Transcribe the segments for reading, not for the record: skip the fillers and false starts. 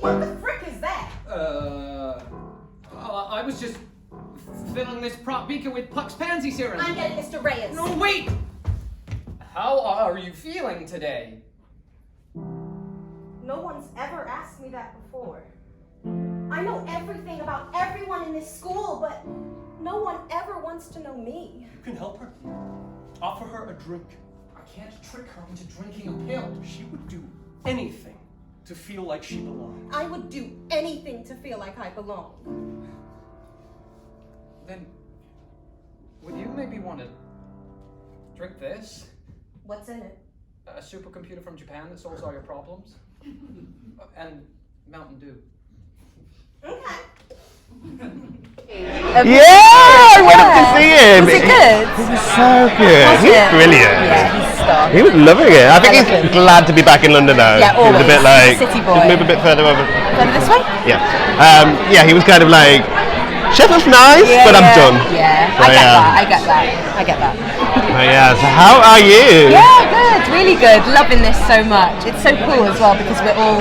What the frick is that? I was just filling this prop beaker with Puck's pansy serum. I'm getting Mr. Reyes. No, wait! How are you feeling today? No one's ever asked me that before. I know everything about everyone in this school, but no one ever wants to know me. You can help her. Offer her a drink. I can't trick her into drinking a pill. She would do anything to feel like she belonged. I would do anything to feel like I belong. Then, would you maybe want to drink this? What's in it? A supercomputer from Japan that solves all your problems? And Mountain Dew. Okay. Yeah, I went up to see him. Was it good? He was so good. Was He's it? brilliant. Yeah, he's a star. He was loving it. I think love he's him. glad to be back in London though. Yeah, He was a always. bit like, City boy. just move a bit further over. Further this way? Yeah. Yeah, he was kind of like, Sheffield's nice, but I'm done. Yeah, So, I get that. Oh, yeah, so how are you? Yeah, good, really good. Loving this so much. It's so cool as well because we're all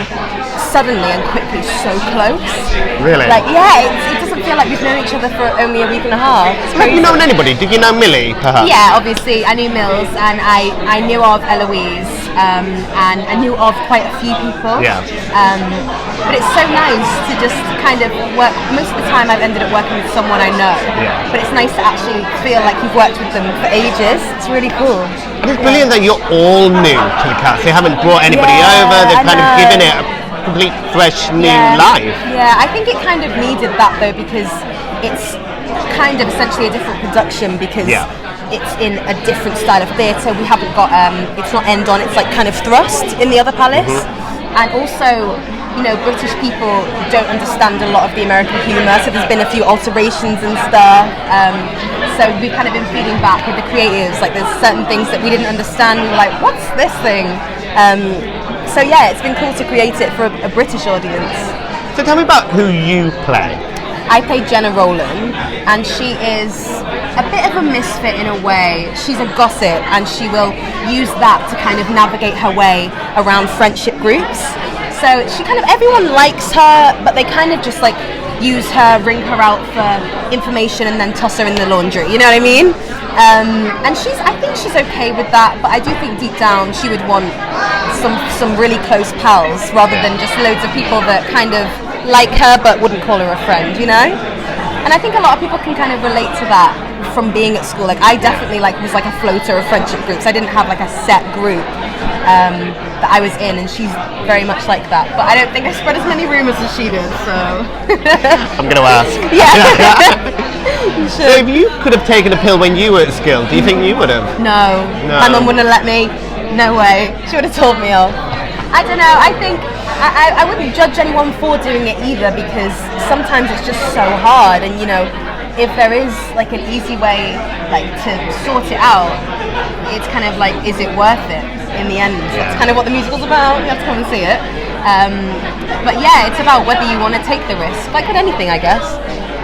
suddenly and quickly so close. Really? Like, yeah, it doesn't feel like we've known each other for only a week and a half. It's Have crazy. you known anybody? Did you know Millie, perhaps? Yeah, obviously, I knew Mills and I knew of Eloise and I knew of quite a few people. Yeah. But it's so nice to just kind of work. Most of the time I've ended up working with someone I know. Yeah. But it's nice to actually feel like you've worked with them for ages. It's really cool. And it's brilliant that you're all new to the cast. They haven't brought anybody over. They've I kind of know. given it a complete, fresh, new life. Yeah, I think it kind of needed that though because it's kind of essentially a different production because it's in a different style of theatre. We haven't got, it's not end on, it's like kind of thrust in the other palace. And also, you know, British people don't understand a lot of the American humour, so there's been a few alterations and stuff. So we've kind of been feeding back with the creatives, like there's certain things that we didn't understand, we were like, what's this thing? So yeah, it's been cool to create it for a British audience. So tell me about who you play. I play Jenna Rowland, and she is a bit of a misfit in a way. She's a gossip, and she will use that to kind of navigate her way around friendship groups. So she kind of, everyone likes her, but they kind of just like use her, ring her out for information, and then toss her in the laundry. You know what I mean? And I think she's okay with that, but I do think deep down she would want some really close pals rather than just loads of people that kind of like her but wouldn't call her a friend, you know? And I think a lot of people can kind of relate to that from being at school. Like I definitely was like a floater of friendship groups. I didn't have like a set group that I was in, and she's very much like that. But I don't think I spread as many rumours as she did, so... I'm going to ask. Yeah. So if you could have taken a pill when you were at school, do you think you would have? No. My mum wouldn't have let me. No way. She would have told me off. I don't know. I think I wouldn't judge anyone for doing it either because sometimes it's just so hard, and you know, if there is like an easy way like to sort it out, it's kind of like, is it worth it in the end? That's kind of what the musical's about. You have to come and see it. But yeah, it's about whether you want to take the risk, like with anything, I guess.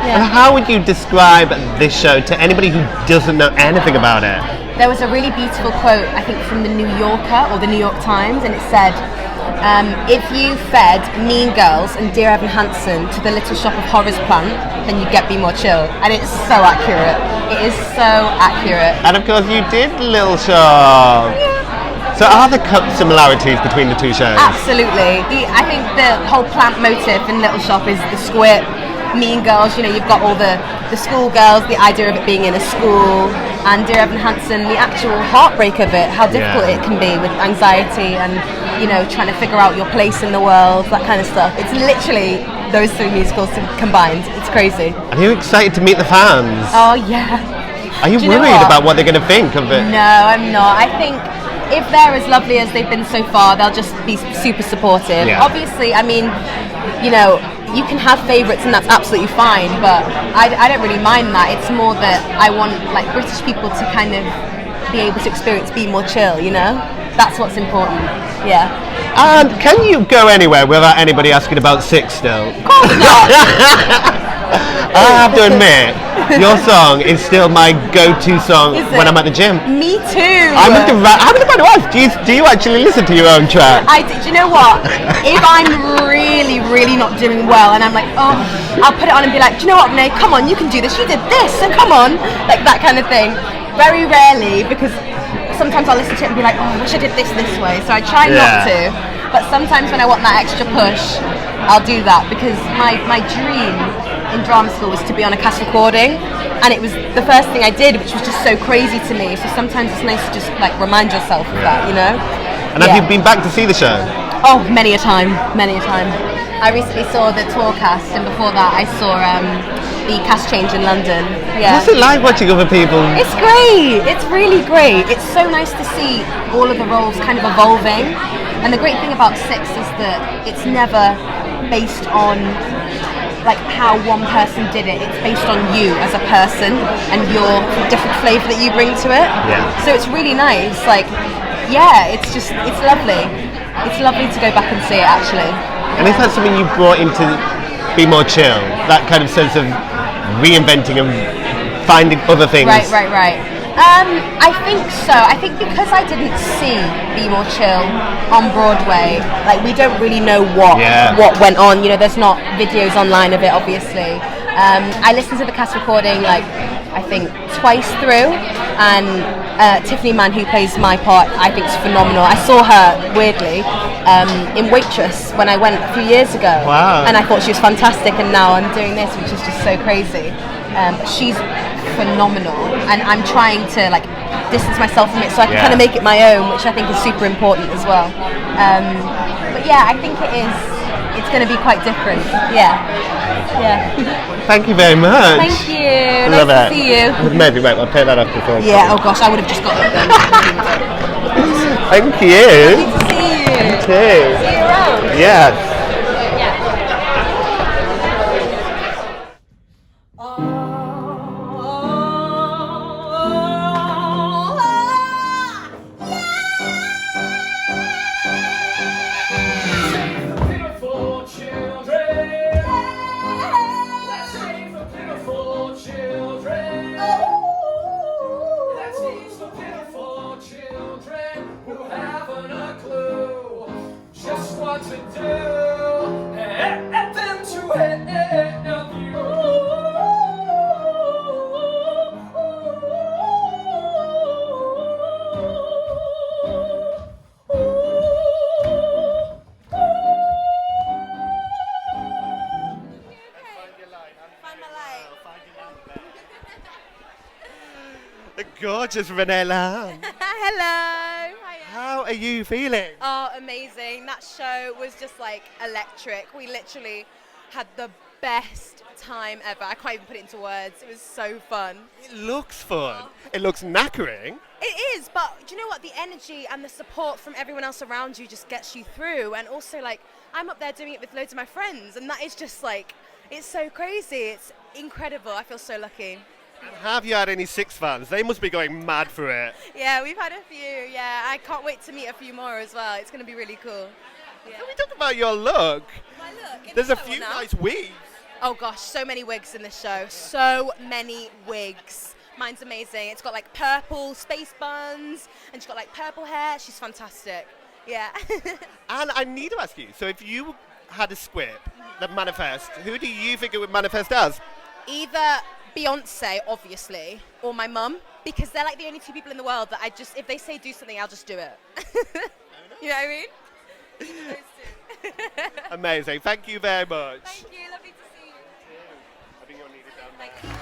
And how would you describe this show to anybody who doesn't know anything about it? There was a really beautiful quote, I think, from the New Yorker or the New York Times, and it said, if you fed Mean Girls and Dear Evan Hansen to the Little Shop of Horrors plant, then you'd get Be More Chill. And it's so accurate. It is so accurate. And of course you did Little Shop. So are there similarities between the two shows? Absolutely. I think the whole plant motif in Little Shop is the squib. Mean Girls, you know, you've got all the schoolgirls, the idea of it being in a school, and Dear Evan Hansen, the actual heartbreak of it, how difficult it can be with anxiety and, you know, trying to figure out your place in the world, that kind of stuff. It's literally those three musicals combined. It's crazy. Are you excited to meet the fans? Oh, yeah. Are you worried about what they're going to think of it? No, I'm not. I think if they're as lovely as they've been so far, they'll just be super supportive. Yeah. Obviously, I mean, you know, you can have favourites and that's absolutely fine, but I don't really mind that. It's more that I want like British people to kind of be able to experience Be More Chill, you know? That's what's important. Yeah. And can you go anywhere without anybody asking about Six still? Of course not. I have to admit, your song is still my go-to song Is when it? I'm at the gym. Me too. I'm about to ask, do you actually listen to your own track? Do you know what? If I'm really, really not doing well and I'm like, oh, I'll put it on and be like, do you know what, Renee, come on, you can do this, you did this, so come on, like that kind of thing. Very rarely, because sometimes I'll listen to it and be like, oh, I wish I did this way, so I try not to. But sometimes when I want that extra push, I'll do that, because my dream in drama school was to be on a cast recording, and it was the first thing I did, which was just so crazy to me. So sometimes it's nice to just like remind yourself of that, you know. And have you been back to see the show? Oh, many a time. I recently saw the tour cast, and before that I saw the cast change in London. Yeah. What's it like watching other people? It's great. It's really great. It's so nice to see all of the roles kind of evolving. And the great thing about Six is that it's never based on like how one person did it. It's based on you as a person and your different flavour that you bring to it. Yeah. So it's really nice. Like, yeah, it's lovely. It's lovely to go back and see it, actually. And is that something you brought into Be More Chill? That kind of sense of reinventing and finding other things? Right. I think so. I think because I didn't see Be More Chill on Broadway, like we don't really know what went on. You know, there's not videos online of it, obviously. I listened to the cast recording like I think twice through, and Tiffany Mann, who plays my part, I think is phenomenal. I saw her weirdly in Waitress when I went a few years ago. Wow. And I thought she was fantastic, and now I'm doing this, which is just so crazy. She's phenomenal, and I'm trying to like distance myself from it so I can kind of make it my own, which I think is super important as well. But yeah, I think it's going to be quite different. Yeah. Thank you very much. Thank you. Love nice it. to see you. Maybe, wait, I'll pay that off before. Yeah, oh gosh, I would have just got it then. Thank you. Good to see you. You too. See you around. Yes. The gorgeous Renee Lamb. Hello. Hiya. How are you feeling? Oh, amazing. That show was just like electric. We literally had the best time ever. I can't even put it into words. It was so fun. It looks fun. It looks knackering. It is, but do you know what? The energy and the support from everyone else around you just gets you through. And also, like, I'm up there doing it with loads of my friends, and that is just like, it's so crazy. It's incredible. I feel so lucky. And have you had any Six fans? They must be going mad for it. Yeah, we've had a few. Yeah, I can't wait to meet a few more as well. It's going to be really cool. Yeah. Can we talk about your look? My look. There's a few nice wigs. Oh gosh, so many wigs in this show. So many wigs. Mine's amazing. It's got like purple space buns, and she's got like purple hair. She's fantastic. Yeah. And I need to ask you, so if you had a script that manifest, who do you think it would manifest as? Either Beyonce, obviously, or my mum, because they're like the only two people in the world that I just, if they say do something, I'll just do it. You know what I mean? Those two. Amazing. Thank you very much. Thank you. Lovely to see you. I think you'll need it down there. Thank you.